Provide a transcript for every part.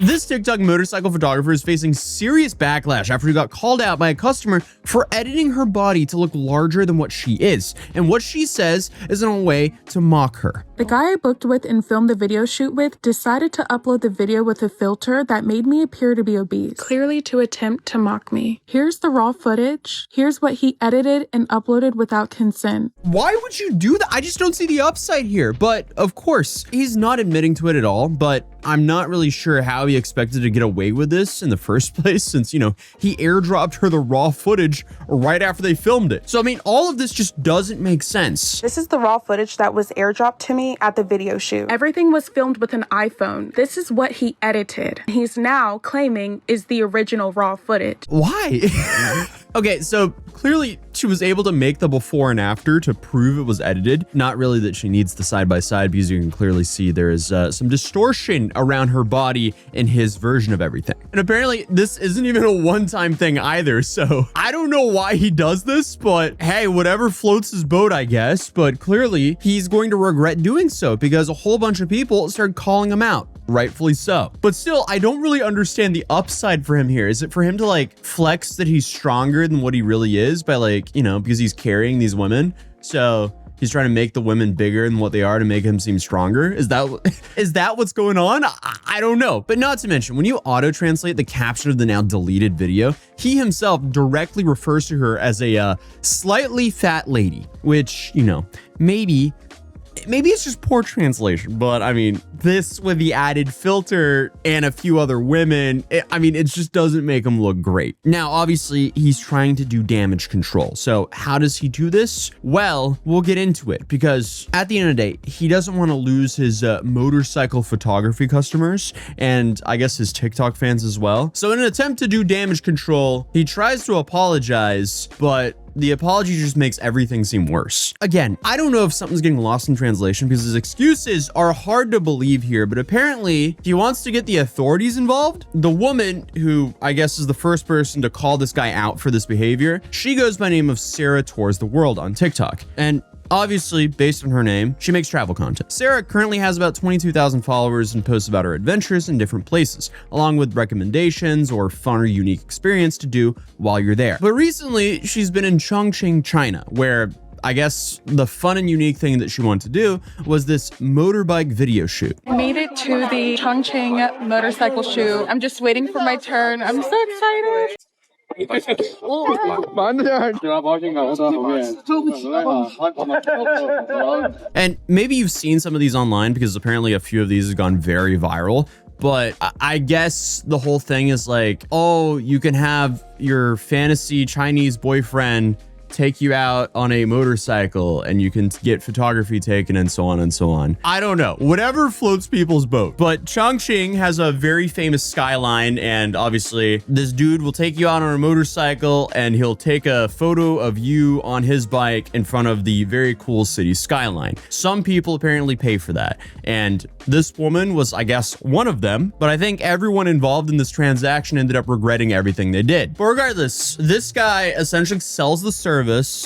This TikTok motorcycle photographer is facing serious backlash after he got called out by a customer for editing her body to look larger than what she is, and what she says is in a way to mock her. The guy I booked with and filmed the video shoot with decided to upload the video with a filter that made me appear to be obese, clearly to attempt to mock me. Here's the raw footage. Here's what he edited and uploaded without consent. Why would you do that? I just don't see the upside here. But of course, he's not admitting to it at all, but I'm not really sure how he expected to get away with this in the first place, since, you know, he airdropped her the raw footage right after they filmed it. So, I mean, all of this just doesn't make sense. This is the raw footage that was airdropped to me at the video shoot. Everything was filmed with an iPhone. This is what he edited. He's now claiming is the original raw footage. Why? Okay, so clearly she was able to make the before and after to prove it was edited. Not really that she needs the side-by-side, because you can clearly see there is some distortion around her body in his version of everything. And apparently this isn't even a one-time thing either, so I don't know why he does this, but hey, whatever floats his boat, I guess. But clearly he's going to regret doing so, because a whole bunch of people started calling him out. Rightfully so. But still, I don't really understand the upside for him here. Is it for him to like flex that he's stronger than what he really is by, like, you know, because he's carrying these women? So he's trying to make the women bigger than what they are to make him seem stronger? Is that what's going on? I don't know. But not to mention, when you auto-translate the caption of the now deleted video, he himself directly refers to her as a slightly fat lady, which, you know, maybe it's just poor translation, but I mean, this with the added filter and a few other women, it just doesn't make him look great. Now, obviously, he's trying to do damage control. So how does he do this? Well, we'll get into it, because at the end of the day, he doesn't want to lose his motorcycle photography customers, and I guess his TikTok fans as well. So in an attempt to do damage control, he tries to apologize, but the apology just makes everything seem worse. Again, I don't know if something's getting lost in translation, because his excuses are hard to believe here, but apparently he wants to get the authorities involved. The woman, who I guess is the first person to call this guy out for this behavior, she goes by the name of Sarah Tours the World on TikTok. And obviously, based on her name, she makes travel content. Sarah currently has about 22,000 followers and posts about her adventures in different places, along with recommendations or fun or unique experience to do while you're there. But recently, she's been in Chongqing, China, where I guess the fun and unique thing that she wanted to do was this motorbike video shoot. I made it to the Chongqing motorcycle shoot. I'm just waiting for my turn. I'm so excited. And maybe you've seen some of these online, because apparently a few of these have gone very viral. But I guess the whole thing is like, oh, you can have your fantasy Chinese boyfriend take you out on a motorcycle and you can get photography taken and so on and so on. I don't know, whatever floats people's boat. But Chongqing has a very famous skyline, and obviously this dude will take you out on a motorcycle and he'll take a photo of you on his bike in front of the very cool city skyline. Some people apparently pay for that, and this woman was, I guess, one of them. But I think everyone involved in this transaction ended up regretting everything they did. But regardless, this guy essentially sells the service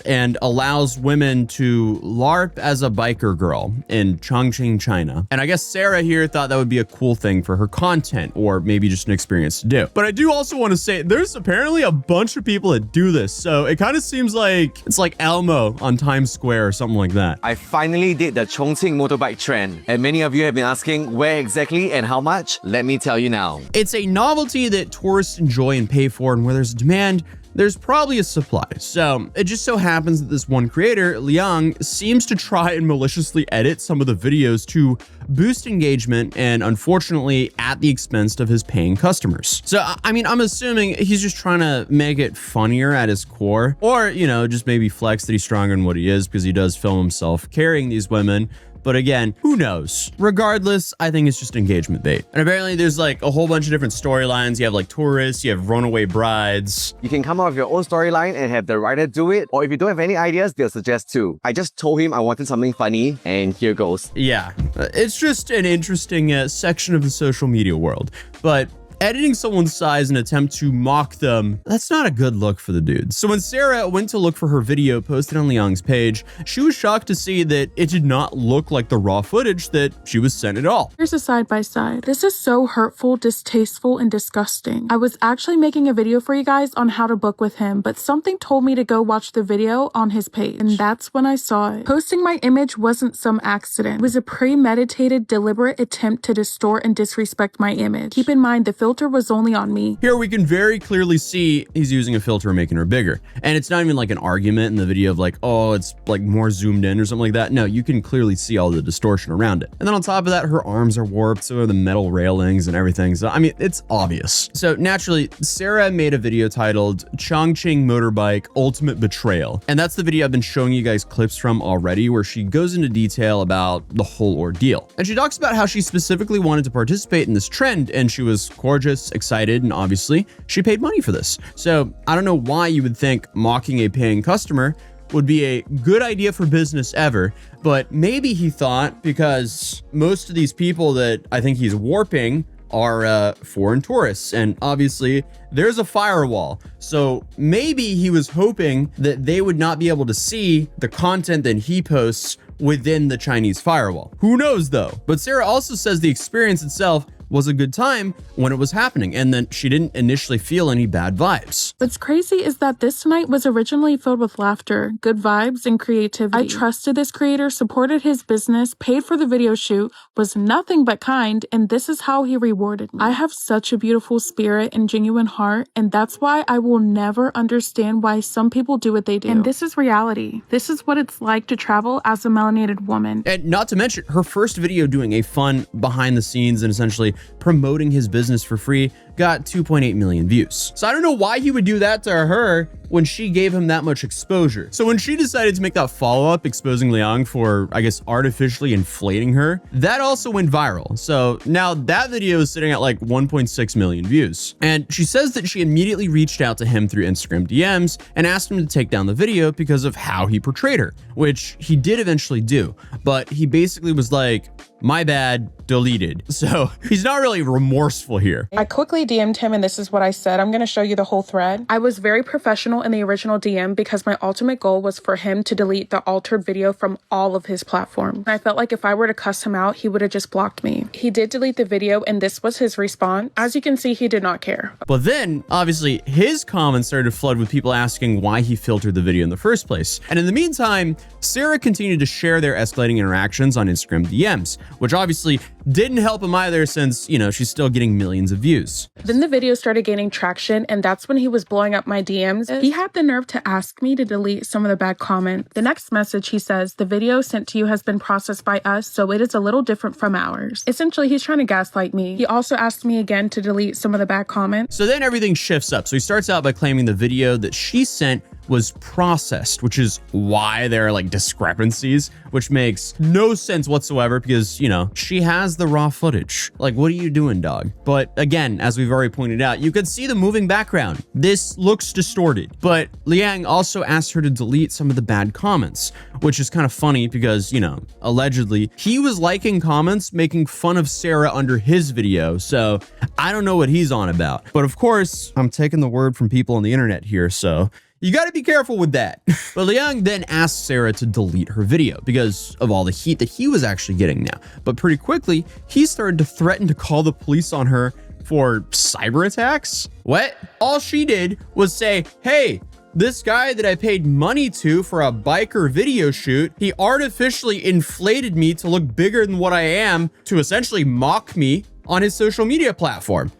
and allows women to LARP as a biker girl in Chongqing, China. And I guess Sarah here thought that would be a cool thing for her content, or maybe just an experience to do. But I do also want to say there's apparently a bunch of people that do this. So it kind of seems like it's like Elmo on Times Square or something like that. I finally did the Chongqing motorbike trend, and many of you have been asking where exactly and how much. Let me tell you now. It's a novelty that tourists enjoy and pay for, and where there's demand, there's probably a supply. So it just so happens that this one creator, Liang, seems to try and maliciously edit some of the videos to boost engagement, and unfortunately at the expense of his paying customers. So, I mean, I'm assuming he's just trying to make it funnier at his core, or, you know, just maybe flex that he's stronger than what he is, because he does film himself carrying these women. But again, who knows? Regardless, I think it's just engagement bait. And apparently there's like a whole bunch of different storylines. You have like tourists, you have runaway brides. You can come up with your own storyline and have the writer do it. Or if you don't have any ideas, they'll suggest too. I just told him I wanted something funny, and here goes. Yeah, it's just an interesting section of the social media world. But editing someone's size in an attempt to mock them, that's not a good look for the dudes. So when Sarah went to look for her video posted on Liang's page, she was shocked to see that it did not look like the raw footage that she was sent at all. Here's a side-by-side. This is so hurtful, distasteful, and disgusting. I was actually making a video for you guys on how to book with him, but something told me to go watch the video on his page, and that's when I saw it. Posting my image wasn't some accident. It was a premeditated, deliberate attempt to distort and disrespect my image. Keep in mind, the filter was only on me. Here we can very clearly see he's using a filter making her bigger. And it's not even like an argument in the video of like, oh, it's like more zoomed in or something like that. No, you can clearly see all the distortion around it. And then on top of that, her arms are warped, so are the metal railings and everything. So, I mean, it's obvious. So naturally, Sarah made a video titled Chongqing Motorbike Ultimate Betrayal. And that's the video I've been showing you guys clips from already, where she goes into detail about the whole ordeal. And she talks about how she specifically wanted to participate in this trend, and she was gorgeous, excited, and obviously she paid money for this. So I don't know why you would think mocking a paying customer would be a good idea for business ever, but maybe he thought because most of these people that I think he's warping are foreign tourists, and obviously there's a firewall. So maybe he was hoping that they would not be able to see the content that he posts within the Chinese firewall. Who knows though? But Sarah also says the experience itself was a good time when it was happening, and then she didn't initially feel any bad vibes. What's crazy is that this night was originally filled with laughter, good vibes, and creativity. I trusted this creator, supported his business, paid for the video shoot, was nothing but kind, and this is how he rewarded me. I have such a beautiful spirit and genuine heart, and that's why I will never understand why some people do what they do. And this is reality. This is what it's like to travel as a melanated woman. And not to mention, her first video doing a fun behind the scenes and essentially promoting his business for free got 2.8 million views. So I don't know why he would do that to her when she gave him that much exposure. So when she decided to make that follow-up exposing Liang for, I guess, artificially inflating her, that also went viral. So now that video is sitting at like 1.6 million views. And she says that she immediately reached out to him through Instagram DMs and asked him to take down the video because of how he portrayed her, which he did eventually do. But he basically was like, my bad, deleted. So he's not really remorseful here. I quickly DM'd him, and this is what I said. I'm going to show you the whole thread. I was very professional in the original DM because my ultimate goal was for him to delete the altered video from all of his platforms. And I felt like if I were to cuss him out, he would have just blocked me. He did delete the video, and this was his response. As you can see, he did not care. But then, obviously, his comments started to flood with people asking why he filtered the video in the first place. And in the meantime, Sarah continued to share their escalating interactions on Instagram DMs, which obviously didn't help him either since, you know, she's still getting millions of views. Then the video started gaining traction, and that's when he was blowing up my DMs. He had the nerve to ask me to delete some of the bad comments. The next message, he says, the video sent to you has been processed by us, so it is a little different from ours. Essentially, he's trying to gaslight me. He also asked me again to delete some of the bad comments. So then everything shifts up. So he starts out by claiming the video that she sent was processed, which is why there are like discrepancies, which makes no sense whatsoever because, you know, she has the raw footage. Like, what are you doing, dog? But again, as we've already pointed out, you could see the moving background. This looks distorted. But Liang also asked her to delete some of the bad comments, which is kind of funny because, you know, allegedly he was liking comments making fun of Sarah under his video. So I don't know what he's on about. But of course, I'm taking the word from people on the internet here, so you got to be careful with that. But Liang then asked Sarah to delete her video because of all the heat that he was actually getting now. But pretty quickly, he started to threaten to call the police on her for cyber attacks. What? All she did was say, hey, this guy that I paid money to for a biker video shoot, he artificially inflated me to look bigger than what I am to essentially mock me on his social media platform.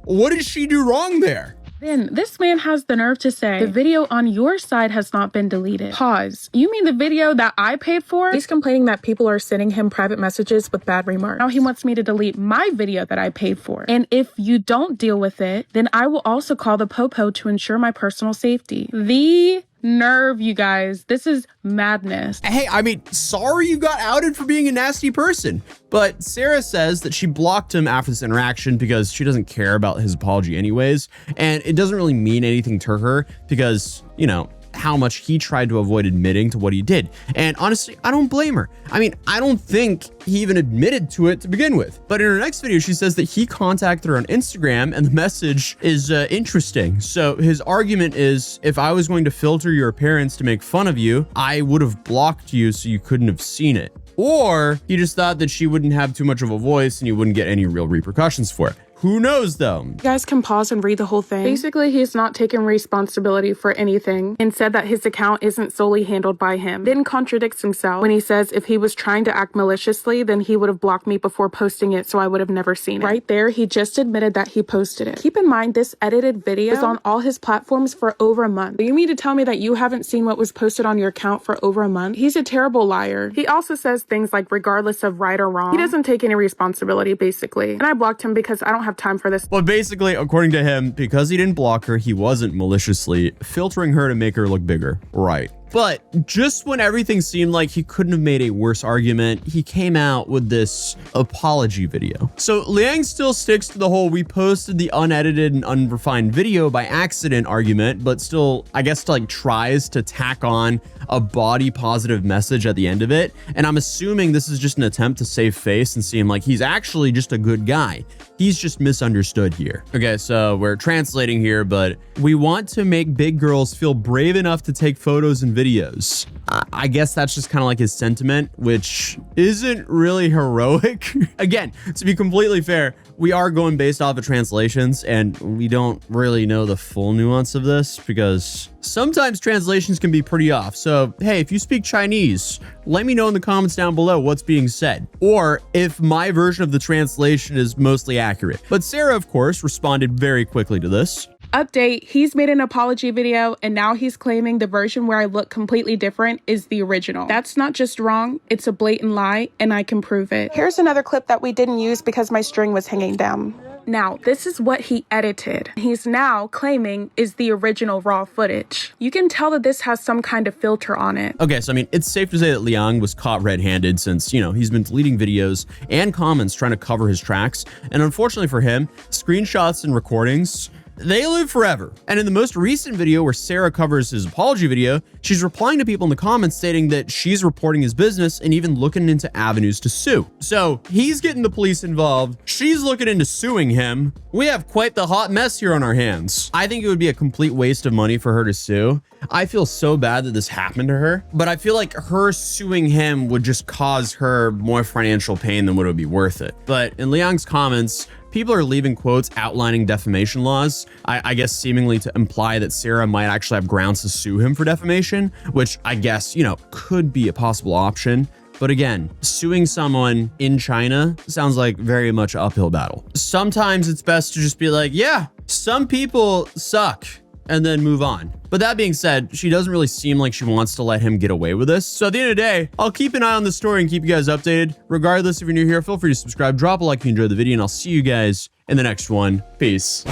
What did she do wrong there? Then this man has the nerve to say, the video on your side has not been deleted. Pause. You mean the video that I paid for? He's complaining that people are sending him private messages with bad remarks. Now he wants me to delete my video that I paid for. And if you don't deal with it, then I will also call the popo to ensure my personal safety. The nerve, you guys. This is madness. Hey, I mean, sorry you got outed for being a nasty person. But Sarah says that she blocked him after this interaction because she doesn't care about his apology anyways. And it doesn't really mean anything to her because, you know, how much he tried to avoid admitting to what he did. And honestly, I don't blame her. I mean, I don't think he even admitted to it to begin with. But in her next video, she says that he contacted her on Instagram and the message is interesting. So his argument is, if I was going to filter your appearance to make fun of you, I would have blocked you so you couldn't have seen it. Or he just thought that she wouldn't have too much of a voice and you wouldn't get any real repercussions for it. Who knows though? You guys can pause and read the whole thing. Basically, he's not taking responsibility for anything and said that his account isn't solely handled by him. Then contradicts himself when he says if he was trying to act maliciously, then he would have blocked me before posting it, so I would have never seen it. Right there, he just admitted that he posted it. Keep in mind, this edited video is on all his platforms for over a month. You mean to tell me that you haven't seen what was posted on your account for over a month? He's a terrible liar. He also says things like regardless of right or wrong. He doesn't take any responsibility, basically. And I blocked him because I don't have time for this. But basically, according to him, because he didn't block her, he wasn't maliciously filtering her to make her look bigger. Right. But just when everything seemed like he couldn't have made a worse argument, he came out with this apology video. So Liang still sticks to the whole we posted the unedited and unrefined video by accident argument, but still, I guess, like tries to tack on a body positive message at the end of it. And I'm assuming this is just an attempt to save face and seem like he's actually just a good guy. He's just misunderstood here. Okay, so we're translating here, but we want to make big girls feel brave enough to take photos and videos. I guess that's just kind of like his sentiment, which isn't really heroic. Again, to be completely fair, we are going based off of translations and we don't really know the full nuance of this because sometimes translations can be pretty off. So, hey, if you speak Chinese, let me know in the comments down below what's being said, or if my version of the translation is mostly accurate. But Sarah, of course, responded very quickly to this. Update, he's made an apology video and now he's claiming the version where I look completely different is the original. That's not just wrong, it's a blatant lie and I can prove it. Here's another clip that we didn't use because my string was hanging down. Now, this is what he edited. He's now claiming is the original raw footage. You can tell that this has some kind of filter on it. Okay, so I mean, it's safe to say that Liang was caught red-handed since, you know, he's been deleting videos and comments trying to cover his tracks. And unfortunately for him, screenshots and recordings, they live forever. And in the most recent video where Sarah covers his apology video, she's replying to people in the comments stating that she's reporting his business and even looking into avenues to sue. So he's getting the police involved. She's looking into suing him. We have quite the hot mess here on our hands. I think it would be a complete waste of money for her to sue. I feel so bad that this happened to her, but I feel like her suing him would just cause her more financial pain than what it would be worth it. But in Liang's comments, people are leaving quotes outlining defamation laws, I guess seemingly to imply that Sarah might actually have grounds to sue him for defamation, which I guess, you know, could be a possible option. But again, suing someone in China sounds like very much an uphill battle. Sometimes it's best to just be like, yeah, some people suck, and then move on. But that being said, she doesn't really seem like she wants to let him get away with this. So at the end of the day, I'll keep an eye on the story and keep you guys updated. Regardless, if you're new here, feel free to subscribe, drop a like if you enjoyed the video, and I'll see you guys in the next one. Peace.